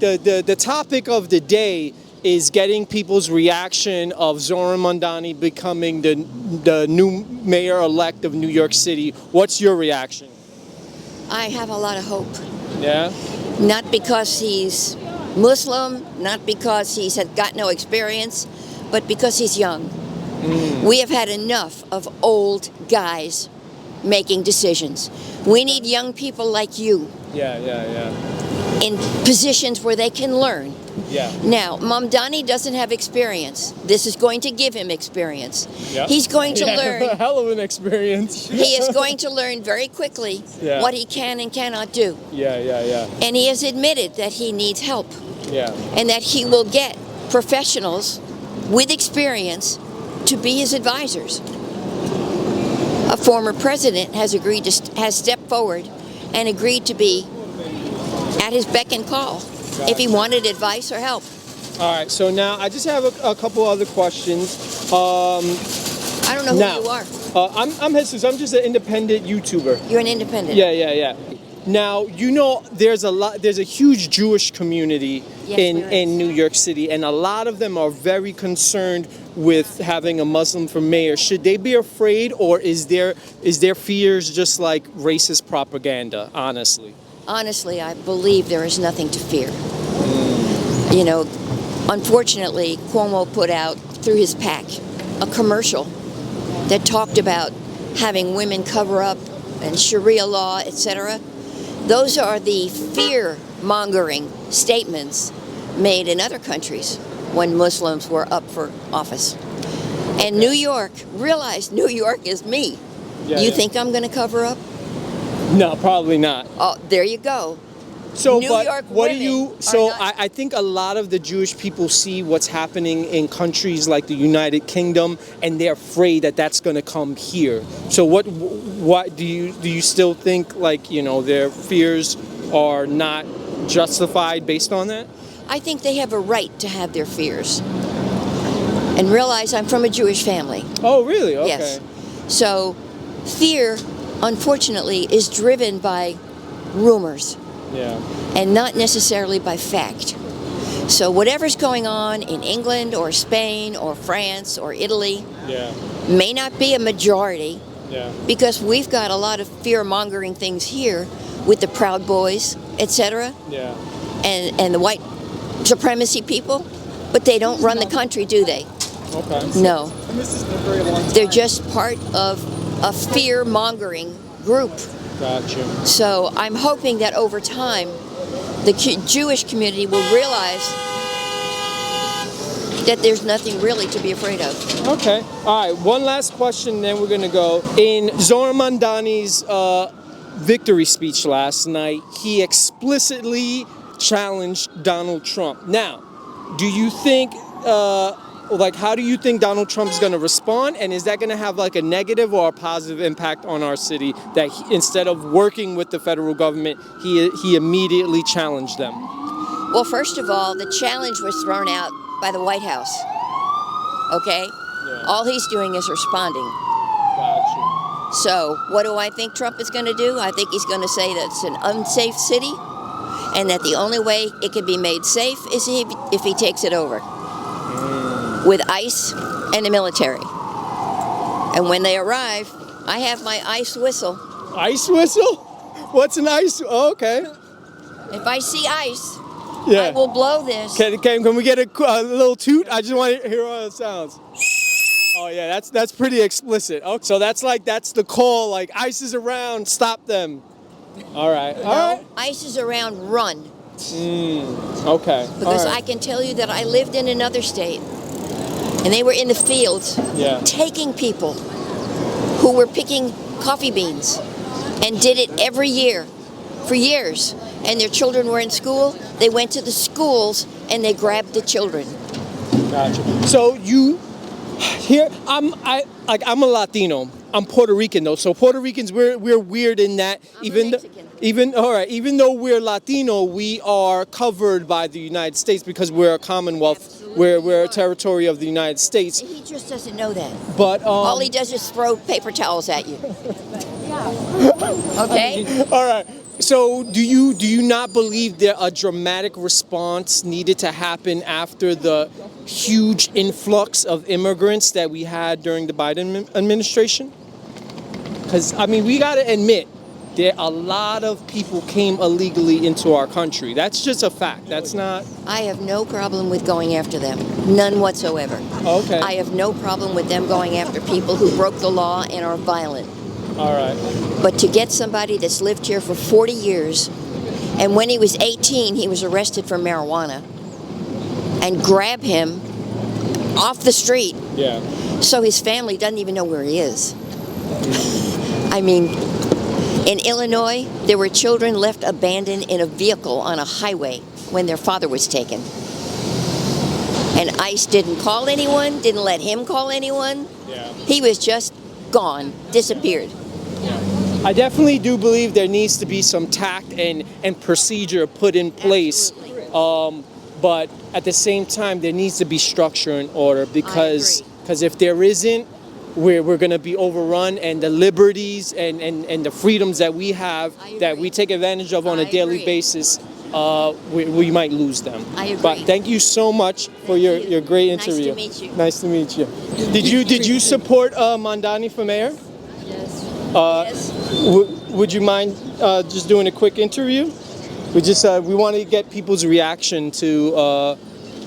The topic of the day is getting people's reaction of Zohran Mamdani becoming the new mayor-elect of New York City. What's your reaction? I have a lot of hope. Yeah? Not because he's Muslim, not because he's got no experience, but because he's young. We have had enough of old guys making decisions. We need young people like you in positions where they can learn. Yeah. Now, Mamdani doesn't have experience. This is going to give him experience. Yep. He's going to learn. A hell of an experience. He is going to learn very quickly what he can and cannot do. Yeah. And he has admitted that he needs help. Yeah. And that he will get professionals with experience to be his advisors. A former president has stepped forward and agreed to be at his beck and call if he wanted advice or help. All right, so now I just have a couple other questions. I don't know who you are. I'm Jesus. I'm just an independent YouTuber. You're an independent. Yeah. Now, you know, there's a huge Jewish community in New York City, and a lot of them are very concerned with having a Muslim for mayor. Should they be afraid, or is their fears just like racist propaganda, honestly? Honestly, I believe there is nothing to fear. You know, unfortunately, Cuomo put out through his PAC a commercial that talked about having women cover up and Sharia law, etc. Those are the fear-mongering statements made in other countries when Muslims were up for office. And New York, realize New York is me. You think I'm going to cover up? No, probably not. Oh, there you go. So, New but York what do you? So, not- I think a lot of the Jewish people see what's happening in countries like the United Kingdom, and they're afraid that that's going to come here. So, what do you still think, like, you know, their fears are not justified based on that? I think they have a right to have their fears. And realize I'm from a Jewish family. Oh, really? Okay. Yes. So, fear, unfortunately, is driven by rumors. Yeah. And not necessarily by fact. So whatever's going on in England or Spain or France or Italy may not be a majority because we've got a lot of fear-mongering things here with the Proud Boys, etc. Yeah. And the white supremacy people, but they don't run the country, do they? Okay. No. And this has been a very long time. They're just part of a fear-mongering group. Gotcha. So I'm hoping that over time, the Jewish community will realize that there's nothing really to be afraid of. Okay. All right. One last question, then we're gonna go. In Zohran Mamdani's victory speech last night, he explicitly challenged Donald Trump. Now, do you think? How do you think Donald Trump is going to respond? And is that going to have like a negative or a positive impact on our city that instead of working with the federal government, he immediately challenged them? Well, first of all, the challenge was thrown out by the White House. Okay? Yeah. All he's doing is responding. Gotcha. So what do I think Trump is going to do? I think he's going to say that it's an unsafe city and that the only way it can be made safe is if he takes it over. With ICE and the military. And when they arrive, I have my ICE whistle. Ice whistle? What's an ice? Oh, okay. If I see ICE, I will blow this. Can we get a little toot? I just want to hear how it sounds. Oh yeah, that's pretty explicit. Okay, so that's the call. Like ICE is around, stop them. All right. All right. ICE is around, run. Okay. Because I can tell you that I lived in another state. And they were in the fields taking people who were picking coffee beans and did it every year for years. And their children were in school. They went to the schools and they grabbed the children. Gotcha. So I'm a Latino. I'm Puerto Rican though. So Puerto Ricans, we're weird in that even though we're Latino, we are covered by the United States because we're a Commonwealth. We're a territory of the United States. He just doesn't know that. But all he does is throw paper towels at you. Okay? All right. So do you not believe that a dramatic response needed to happen after the huge influx of immigrants that we had during the Biden administration? Because I mean, we got to admit, there a lot of people came illegally into our country. That's just a fact. That's not. I have no problem with going after them. None whatsoever. Okay. I have no problem with them going after people who broke the law and are violent. All right. But to get somebody that's lived here for 40 years, and when he was 18, he was arrested for marijuana, and grab him off the street, Yeah. so his family doesn't even know where he is. I mean, in Illinois, there were children left abandoned in a vehicle on a highway when their father was taken. And ICE didn't call anyone, didn't let him call anyone. Yeah. He was just gone, disappeared. I definitely do believe there needs to be some tact and procedure put in place. But at the same time, there needs to be structure and order because if there isn't, we're going to be overrun, and the liberties and the freedoms that we have that we take advantage of on a daily basis, we might lose them. I agree. But thank you so much for your great interview. Nice to meet you. Nice to meet you. Did you support Mamdani for mayor? Yes. Yes. Would you mind just doing a quick interview? We want to get people's reaction to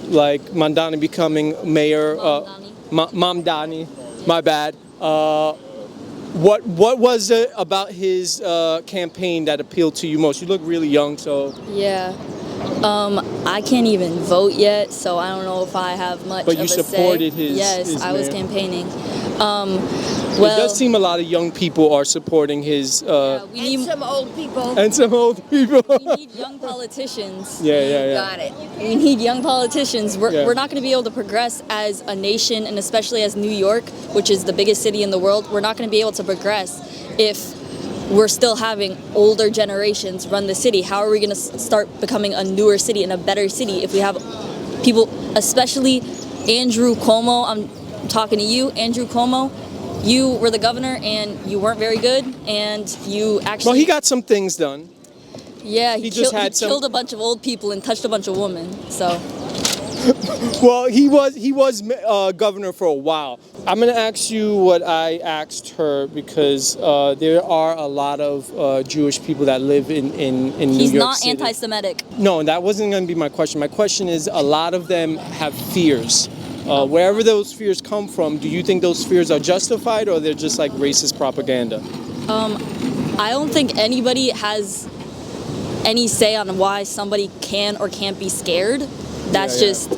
like Mamdani becoming mayor. Mamdani. My bad. What was it about his campaign that appealed to you most? You look really young, so. Yeah. I can't even vote yet, so I don't know if I have much But of a you say. supported his. Yes, I was mayor. campaigning. It does seem a lot of young people are supporting his. We need And some old people. And some old people. we need young politicians. Yeah. Got it. We need young politicians. Yeah. We're not going to be able to progress as a nation, and especially as New York, which is the biggest city in the world. We're not going to be able to progress if we're still having older generations run the city. How are we going to start becoming a newer city and a better city if we have people, especially Andrew Cuomo? I'm talking to you, Andrew Cuomo. You were the governor and you weren't very good, and you actually. Well, he got some things done. Yeah, he just had he killed a bunch of old people and touched a bunch of women. So. Well, he was governor for a while. I'm gonna ask you what I asked her because there are a lot of Jewish people that live in New York City. He's not anti-Semitic. No, that wasn't gonna be my question. My question is, a lot of them have fears. Wherever those fears come from, do you think those fears are justified or they're just like racist propaganda? I don't think anybody has any say on why somebody can or can't be scared. That's just,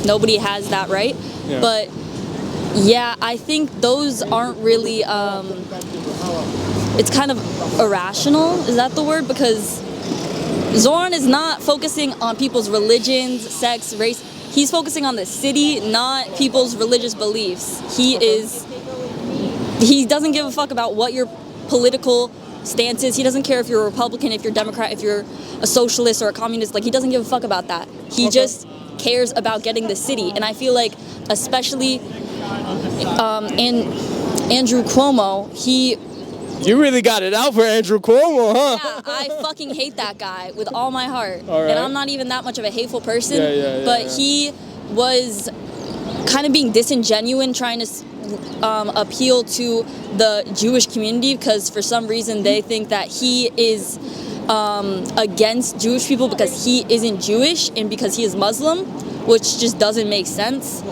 nobody has that right. Yeah. But yeah, I think those aren't really, it's kind of irrational, is that the word? Because Zohran is not focusing on people's religions, sex, race. He's focusing on the city, not people's religious beliefs. He doesn't give a fuck about what your political stance is. He doesn't care if you're a Republican, if you're a Democrat, if you're a socialist or a communist. Like, he doesn't give a fuck about that. He just cares about getting the city. And I feel like, especially in Andrew Cuomo, You really got it out for Andrew Cuomo, huh? yeah, I fucking hate that guy with all my heart. All right. And I'm not even that much of a hateful person. Yeah. He was kind of being disingenuous, trying to appeal to the Jewish community because for some reason they think that he is against Jewish people because he isn't Jewish and because he is Muslim, which just doesn't make sense.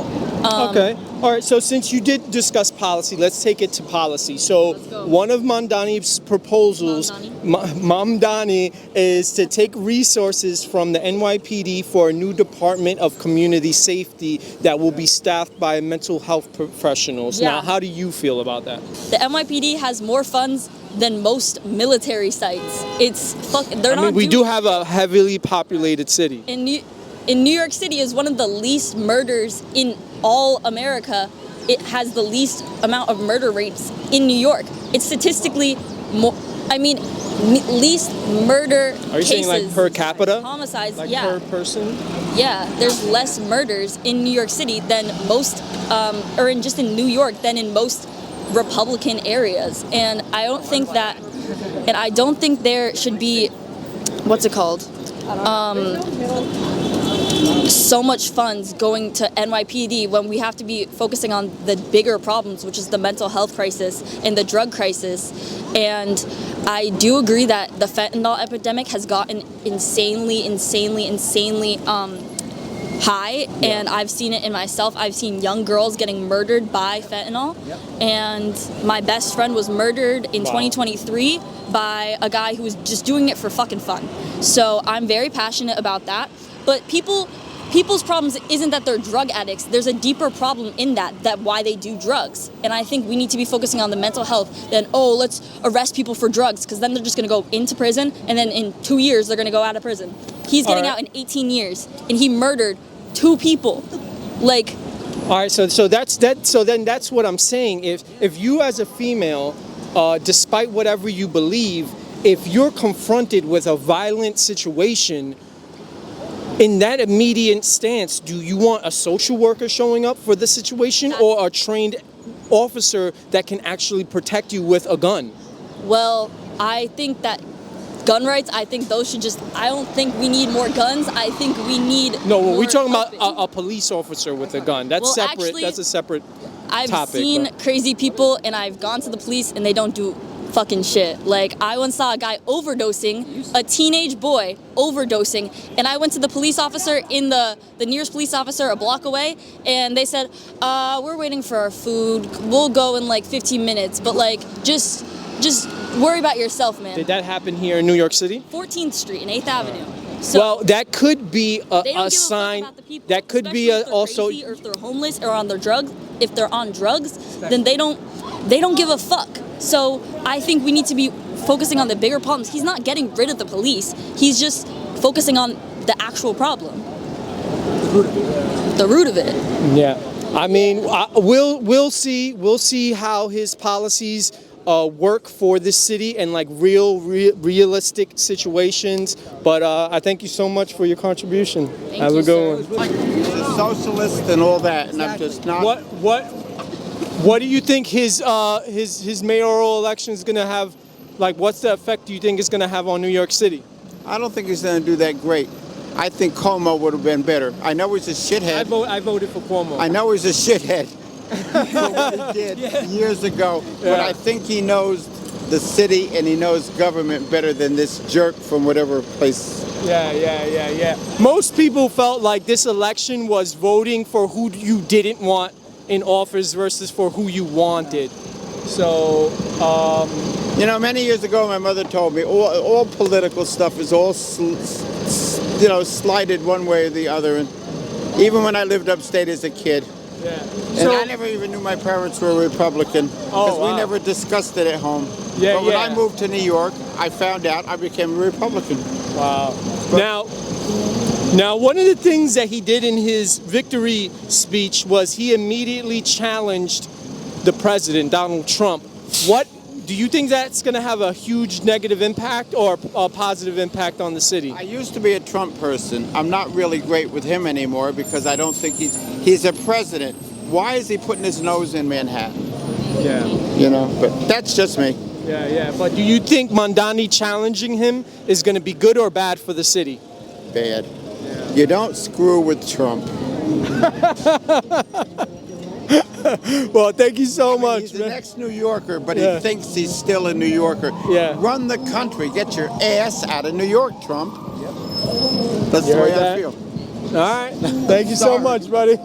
Okay. All right. So since you did discuss policy, let's take it to policy. So one of Mamdani's proposals, Mamdani, is to take resources from the NYPD for a new Department of Community Safety that will be staffed by mental health professionals. Yeah. Now, how do you feel about that? The NYPD has more funds than most military sites. We do have a heavily populated city. In New York City is one of the least murders in all America. It has the least amount of murder rates in New York. It's statistically least murder cases. Are you saying like per capita? Homicides, like yeah. per person? Yeah, there's less murders in New York City than most, in New York than in most Republican areas. And I don't think there should be what's it called? So much funds going to NYPD when we have to be focusing on the bigger problems, which is the mental health crisis and the drug crisis. And I do agree that the fentanyl epidemic has gotten insanely high, and I've seen it in myself. I've seen young girls getting murdered by fentanyl, and my best friend was murdered in 2023 by a guy who was just doing it for fucking fun. So I'm very passionate about that. But people's problems isn't that they're drug addicts. There's a deeper problem in that why they do drugs. And I think we need to be focusing on the mental health than, oh, let's arrest people for drugs, because then they're just going to go into prison, and then in 2 years they're going to go out of prison. He's getting out in 18 years, and he murdered 2 people. Like, all right, so that's that. So then that's what I'm saying. If you as a female, despite whatever you believe, if you're confronted with a violent situation, in that immediate stance, do you want a social worker showing up for the situation, or a trained officer that can actually protect you with a gun? well, I think that gun rights, I think those should just, I don't think we need more guns. I think we need No, we're talking more about a police officer with a gun. That's Well, separate. actually, That's a separate I've topic. seen but- crazy people, and I've gone to the police, and they don't do fucking shit. Like, I once saw a guy overdosing, a teenage boy overdosing, and I went to the police officer in the nearest police officer a block away, and they said, we're waiting for our food. We'll go in like 15 minutes, but like, just worry about yourself, man. Did that happen here in New York City? 14th Street and 8th Avenue. So Well, that could be they don't give a a sign. fuck about the people, That could be especially if they're also. crazy, or if they're homeless or on their drugs. If they're on drugs, then they don't give a fuck. So I think we need to be focusing on the bigger problems. He's not getting rid of the police. He's just focusing on the actual problem. The root of it. Yeah, I mean, we'll see how his policies work for this city and like realistic situations. But I thank you so much for your contribution. Have a good one. He's a socialist and all that, and I'm just not. What do you think his mayoral election is gonna have? Like, what's the effect do you think it's gonna have on New York City? I don't think he's going to do that great. I think Cuomo would have been better. I know he's a shithead. I voted for Cuomo. I know he's a shithead for what he did years ago, but I think he knows the city and he knows government better than this jerk from whatever place. Yeah. Most people felt like this election was voting for who you didn't want in office versus for who you wanted. So, You know, many years ago, my mother told me all political stuff is all, slighted one way or the other. And even when I lived upstate as a kid, and I never even knew my parents were Republican because we never discussed it at home. But when I moved to New York, I found out I became a Republican. Wow. Now, one of the things that he did in his victory speech was he immediately challenged the president, Donald Trump. What do you think that's going to have a huge negative impact or a positive impact on the city? I used to be a Trump person. I'm not really great with him anymore because I don't think he's a president. Why is he putting his nose in Manhattan? Yeah. You know, but that's just me. Yeah. But do you think Mamdani challenging him is going to be good or bad for the city? Bad. You don't screw with Trump. Well, thank you so much, He's man. the next New Yorker, but he thinks he's still a New Yorker. Yeah. Run the country. Get your ass out of New York, Trump. That's the way I feel. All right. Thank you so much, buddy.